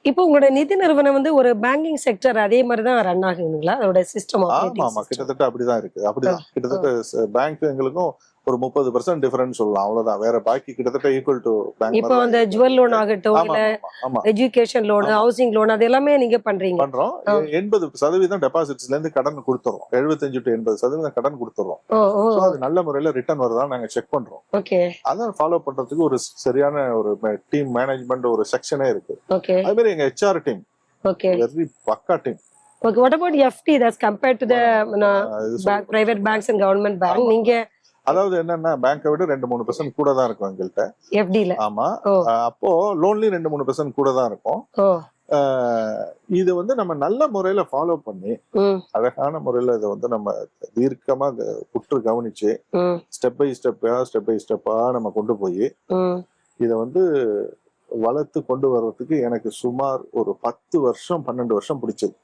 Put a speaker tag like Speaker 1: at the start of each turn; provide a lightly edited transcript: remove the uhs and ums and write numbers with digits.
Speaker 1: இப்போ உங்களோட நிதி நிறுவனம் வந்து ஒரு பேங்கிங் செக்டர் அதே மாதிரி தான் ரன் ஆகுதுங்களா? அதோட சிஸ்டம்
Speaker 2: ஆமா
Speaker 1: ஆப்பரேட்டிங்
Speaker 2: ஆமா
Speaker 1: சிஸ்டம்.
Speaker 2: கிட்டத்தட்ட அப்படிதான் இருக்கு. அப்படிதான் கிட்டத்தட்ட பேங்க் எங்களுக்கும் ஒரு 30% டிஃபரன்ஸ் சொல்லலாம். அவ்வளவுதான். வேற பாக்கி கிட்டத்தட்ட ஈக்குவல் டு பேங்க்
Speaker 1: இப்போ
Speaker 2: மாதிரி தான்
Speaker 1: அந்த
Speaker 2: இருக்கு
Speaker 1: ஜுவல் லோன்
Speaker 2: எங்களுக்கு.
Speaker 1: ஆகட்டும்,
Speaker 2: ஆமா
Speaker 1: இல்ல
Speaker 2: ஆமா ஆமா
Speaker 1: எஜுகேஷன் லோன்,
Speaker 2: ஆமா
Speaker 1: ஹவுசிங் லோன் அது எல்லாமே நீங்க பண்றீங்க.
Speaker 2: பண்றோம்.
Speaker 1: ஓ
Speaker 2: 80% டெபாசிட்ஸ்ல இருந்து கடன் கொடுத்துறோம். 75 to 80% கடன் கொடுத்துறோம்.
Speaker 1: ஓ ஓ
Speaker 2: சோ அது நல்ல முறையில ரிட்டர்ன் வருதான்னு நாங்க செக் பண்றோம்.
Speaker 1: ஓகே
Speaker 2: அதை ஃபாலோ பண்றதுக்கு ஒரு சரியான ஒரு டீம் மேனேஜ்மெண்ட் ஒரு செக்ஷனே இருக்கு.
Speaker 1: ஓகே
Speaker 2: அதே மாதிரி எங்க ஹெச்ஆர் டீம்
Speaker 1: ஓகே
Speaker 2: வெரி பக்கா team.
Speaker 1: Okay. What about FD that's compared to the
Speaker 2: இது சொல்ல
Speaker 1: private banks and government bank?
Speaker 2: ஆமா
Speaker 1: நீங்க
Speaker 2: அதாவது என்னன்னா பேங்கை விட 2-3% கூட தான் இருக்கும் எங்கள்கிட்ட.
Speaker 1: எஃப்டில.
Speaker 2: ஆமா
Speaker 1: ஓ
Speaker 2: அப்போ லோன்லயும் 2-3% கூட தான் இருக்கும்.
Speaker 1: ஓ
Speaker 2: இது வந்து நம்ம நல்ல முறையில ஃபாலோ பண்ணி
Speaker 1: ம்
Speaker 2: அழகான முறையில இதை வந்து நம்ம தீர்க்கமா உற்று கவனிச்சு
Speaker 1: ம்
Speaker 2: ஸ்டெப் பை ஸ்டெப்பா நம்ம கொண்டு போய்
Speaker 1: ம்
Speaker 2: இதை வந்து வளர்த்து கொண்டு வர்றதுக்கு எனக்கு சுமார் ஒரு 10 வருஷம் 12 வருஷம் பிடிச்சது.